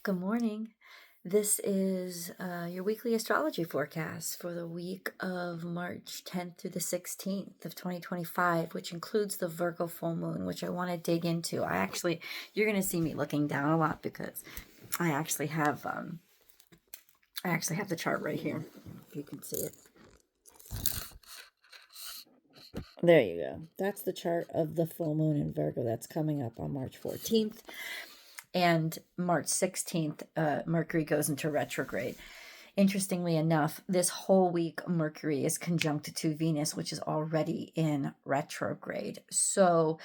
Good morning. This is your weekly astrology forecast for the week of March 10th through the 16th of 2025, which includes the Virgo full moon, which I want to dig into. You're going to see me looking down a lot because I actually have the chart right here, if you can see it. There you go. That's the chart of the full moon in Virgo that's coming up on March 14th. And March 16th, Mercury goes into retrograde. Interestingly enough, this whole week, Mercury is conjunct to Venus, which is already in retrograde. So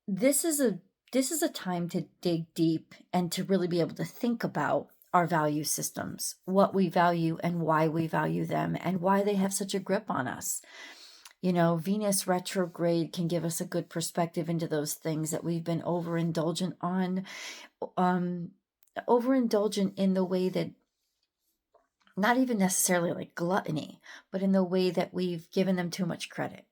this is a time to dig deep and to really be able to think about our value systems, what we value and why we value them, and why they have such a grip on us. You know, Venus retrograde can give us a good perspective into those things that we've been overindulgent on, overindulgent in the way that, not even necessarily like gluttony, but in the way that we've given them too much credit.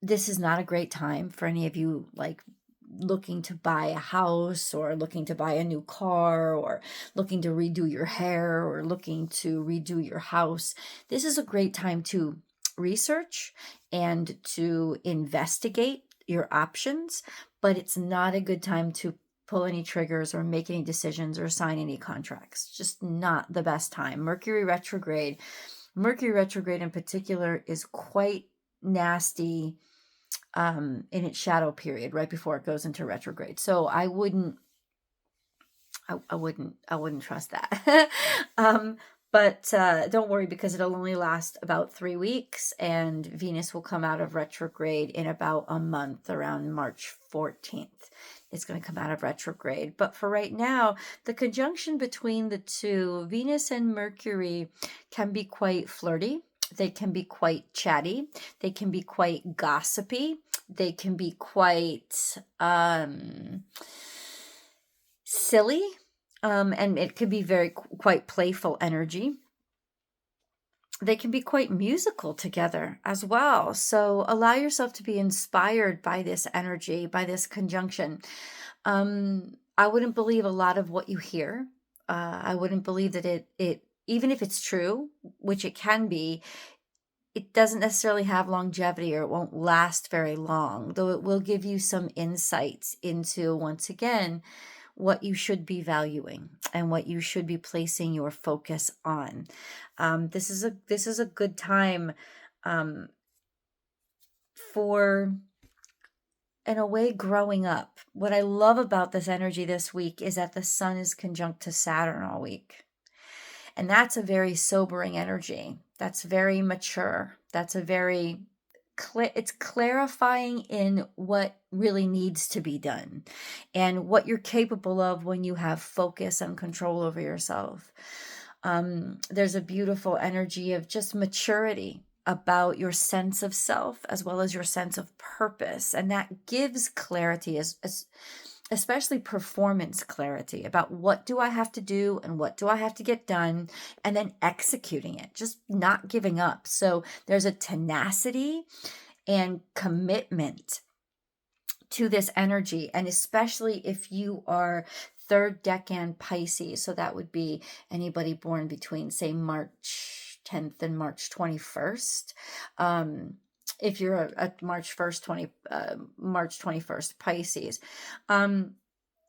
This is not a great time for any of you like looking to buy a house or looking to buy a new car or looking to redo your hair or looking to redo your house. This is a great time to research and to investigate your options, but it's not a good time to pull any triggers or make any decisions or sign any contracts. Just not the best time. Mercury retrograde in particular is quite nasty in its shadow period right before it goes into retrograde. So I wouldn't trust that. But don't worry, because it'll only last about 3 weeks, and Venus will come out of retrograde in about a month, around March 14th. It's going to come out of retrograde. But for right now, the conjunction between the two, Venus and Mercury, can be quite flirty. They can be quite chatty. They can be quite gossipy. They can be quite silly. And it can be quite playful energy. They can be quite musical together as well. So allow yourself to be inspired by this energy, by this conjunction. I wouldn't believe a lot of what you hear. I wouldn't believe that it even if it's true, which it can be, it doesn't necessarily have longevity, or it won't last very long, though it will give you some insights into, once again, what you should be valuing and what you should be placing your focus on. This is a good time for, in a way, growing up. What I love about this energy this week is that the sun is conjunct to Saturn all week. And that's a very sobering energy. That's very mature. That's a very it's clarifying in what really needs to be done and what you're capable of when you have focus and control over yourself. There's a beautiful energy of just maturity about your sense of self as well as your sense of purpose. And that gives clarity, especially performance clarity, about what do I have to do and what do I have to get done, and then executing it, just not giving up. So there's a tenacity and commitment to this energy, and especially if you are third decan Pisces. So that would be anybody born between, say, March 10th and March 21st. If you're a March 21st Pisces,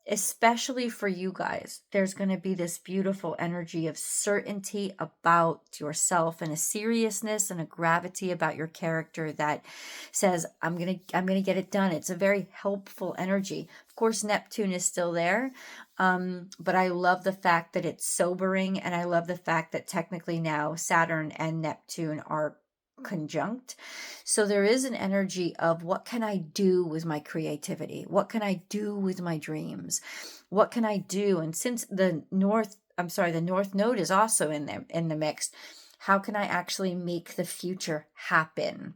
especially for you guys, there's going to be this beautiful energy of certainty about yourself and a seriousness and a gravity about your character that says, I'm going to get it done. It's a very helpful energy. Of course, Neptune is still there. But I love the fact that it's sobering, and I love the fact that technically now Saturn and Neptune are conjunct. So there is an energy of, what can I do with my creativity? What can I do with my dreams? What can I do? And since the North Node is also in the mix, how can I actually make the future happen?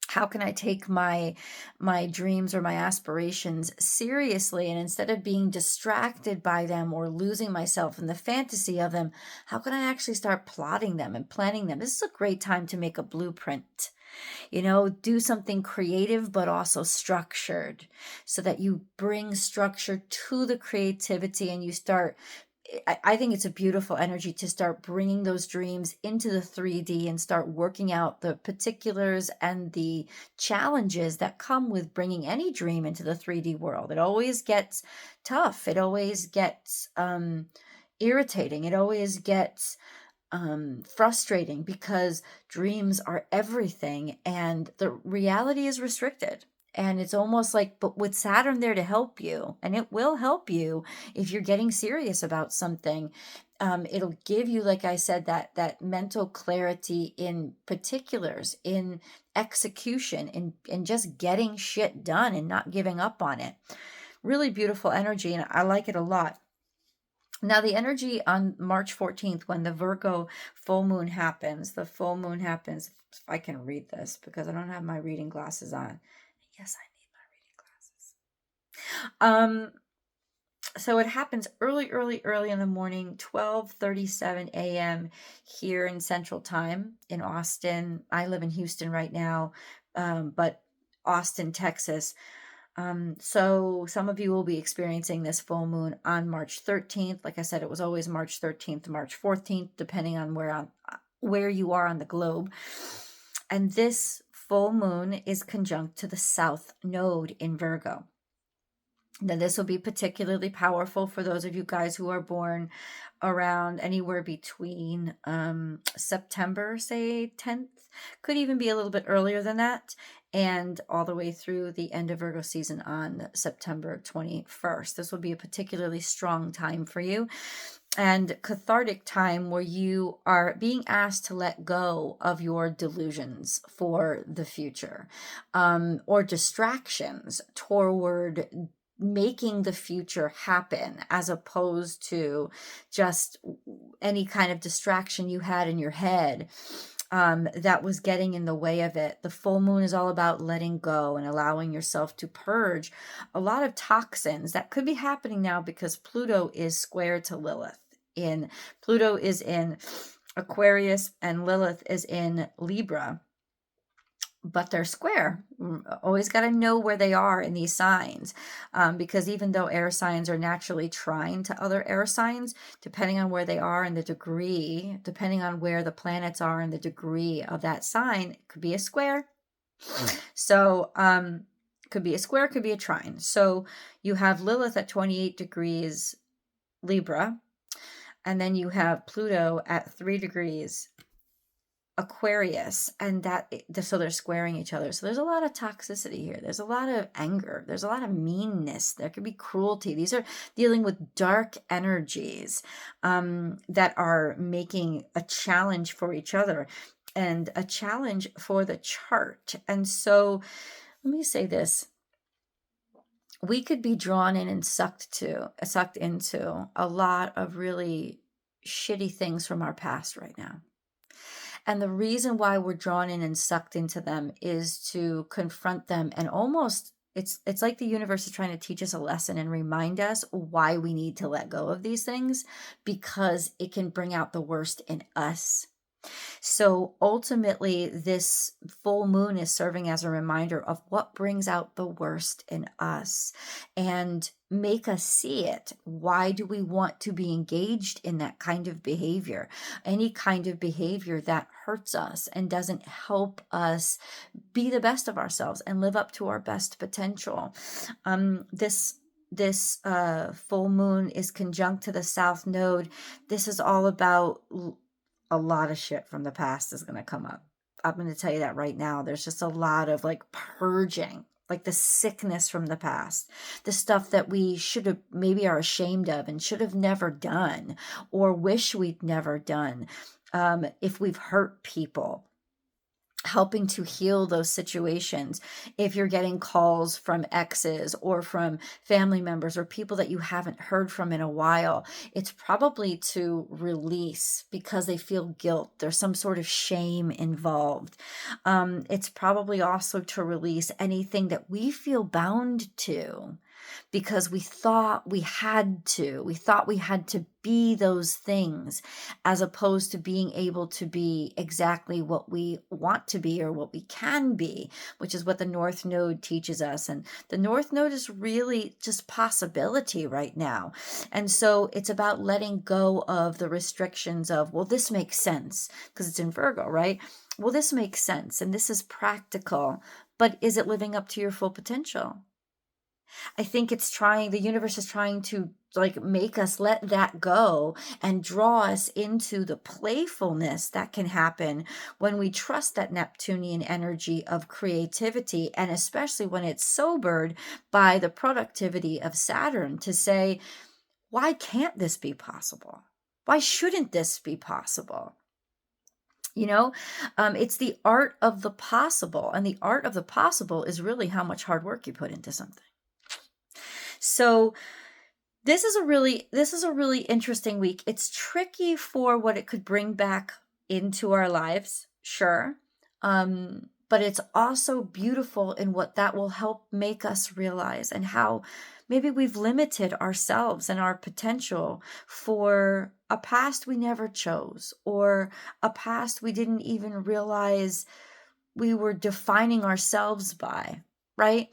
How can I take my dreams or my aspirations seriously, and instead of being distracted by them or losing myself in the fantasy of them, how can I actually start plotting them and planning them? This is a great time to make a blueprint Do something creative, but also structured, so that you bring structure to the creativity and you start. I think it's a beautiful energy to start bringing those dreams into the 3D and start working out the particulars and the challenges that come with bringing any dream into the 3D world. It always gets tough. It always gets irritating. It always gets frustrating because dreams are everything and the reality is restricted. And it's almost like, but with Saturn there to help you, and it will help you if you're getting serious about something. It'll give you, like I said, that mental clarity in particulars, in execution, in just getting shit done and not giving up on it. Really beautiful energy, and I like it a lot. Now, the energy on March 14th, when the Virgo full moon happens, if I can read this because I don't have my reading glasses on. Yes, I need my reading glasses. So it happens early in the morning, 12:37 a.m. here in Central Time in Austin. I live in Houston right now, but Austin, Texas. So some of you will be experiencing this full moon on March 13th. Like I said, it was always March 13th to March 14th, depending on where you are on the globe. And this full moon is conjunct to the South Node in Virgo. Now, this will be particularly powerful for those of you guys who are born around anywhere between September, say 10th, could even be a little bit earlier than that, and all the way through the end of Virgo season on September 21st. This will be a particularly strong time for you, and cathartic time where you are being asked to let go of your delusions for the future, or distractions toward making the future happen, as opposed to just any kind of distraction you had in your head that was getting in the way of it. The full moon is all about letting go and allowing yourself to purge a lot of toxins that could be happening now, because Pluto is square to Lilith. Pluto is in Aquarius and Lilith is in Libra. But they're square. Always got to know where they are in these signs, because even though air signs are naturally trine to other air signs, depending on where they are and the degree, depending on where the planets are and the degree of that sign, it could be a square. So could be a square, could be a trine. So you have Lilith at 28 degrees Libra, and then you have Pluto at 3 degrees Aquarius, and so they're squaring each other. So there's a lot of toxicity here. There's a lot of anger. There's a lot of meanness. There could be cruelty. These are dealing with dark energies that are making a challenge for each other and a challenge for the chart. And so let me say this. We could be drawn in and sucked into a lot of really shitty things from our past right now. And the reason why we're drawn in and sucked into them is to confront them, and almost it's like the universe is trying to teach us a lesson and remind us why we need to let go of these things, because it can bring out the worst in us. So ultimately, this full moon is serving as a reminder of what brings out the worst in us and make us see it. Why do we want to be engaged in that kind of behavior? Any kind of behavior that hurts us and doesn't help us be the best of ourselves and live up to our best potential. This full moon is conjunct to the South Node. This is all about a lot of shit from the past is going to come up. I'm going to tell you that right now. There's just a lot of purging, the sickness from the past, the stuff that we maybe are ashamed of and should have never done, or wish we'd never done. If we've hurt people, helping to heal those situations. If you're getting calls from exes or from family members or people that you haven't heard from in a while, it's probably to release because they feel guilt. There's some sort of shame involved. It's probably also to release anything that we feel bound to. because we thought we had to. We thought we had to be those things as opposed to being able to be exactly what we want to be or what we can be, which is what the North Node teaches us. And the North Node is really just possibility right now. And so it's about letting go of the restrictions of, well, this makes sense because it's in Virgo, right? Well, this makes sense and this is practical, but is it living up to your full potential? I think the universe is trying to like make us let that go and draw us into the playfulness that can happen when we trust that Neptunian energy of creativity, and especially when it's sobered by the productivity of Saturn to say, why can't this be possible? Why shouldn't this be possible? It's the art of the possible, and the art of the possible is really how much hard work you put into something. So this is a really interesting week. It's tricky for what it could bring back into our lives, sure. But it's also beautiful in what that will help make us realize, and how maybe we've limited ourselves and our potential for a past we never chose, or a past we didn't even realize we were defining ourselves by, right?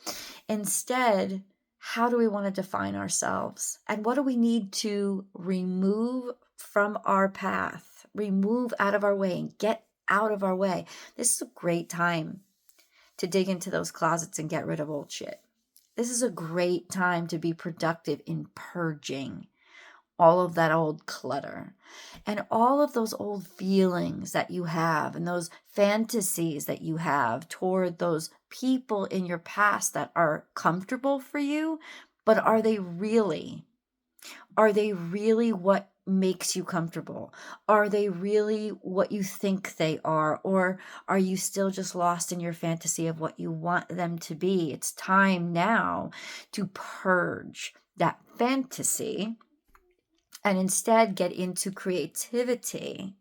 Instead, how do we want to define ourselves? And what do we need to remove from our path, remove out of our way, and get out of our way? This is a great time to dig into those closets and get rid of old shit. This is a great time to be productive in purging all of that old clutter and all of those old feelings that you have and those fantasies that you have toward those people in your past that are comfortable for you, but are they really what makes you comfortable? Are they really what you think they are? Or are you still just lost in your fantasy of what you want them to be? It's time now to purge that fantasy and instead get into creativity,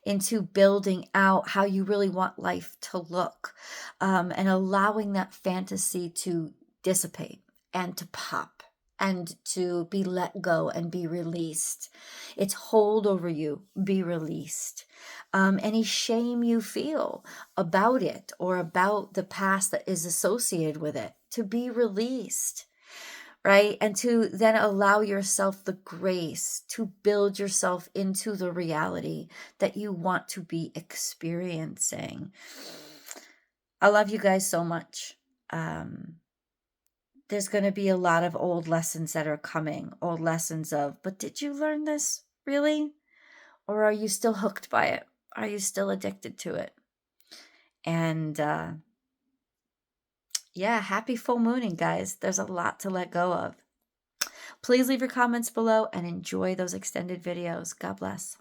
into building out how you really want life to look, and allowing that fantasy to dissipate and to pop and to be let go and be released. Its hold over you be released. Any shame you feel about it or about the past that is associated with it to be released. Right? And to then allow yourself the grace to build yourself into the reality that you want to be experiencing. I love you guys so much. There's going to be a lot of old lessons that are coming, old lessons of, but did you learn this really? Or are you still hooked by it? Are you still addicted to it? And yeah, happy full mooning, guys. There's a lot to let go of. Please leave your comments below and enjoy those extended videos. God bless.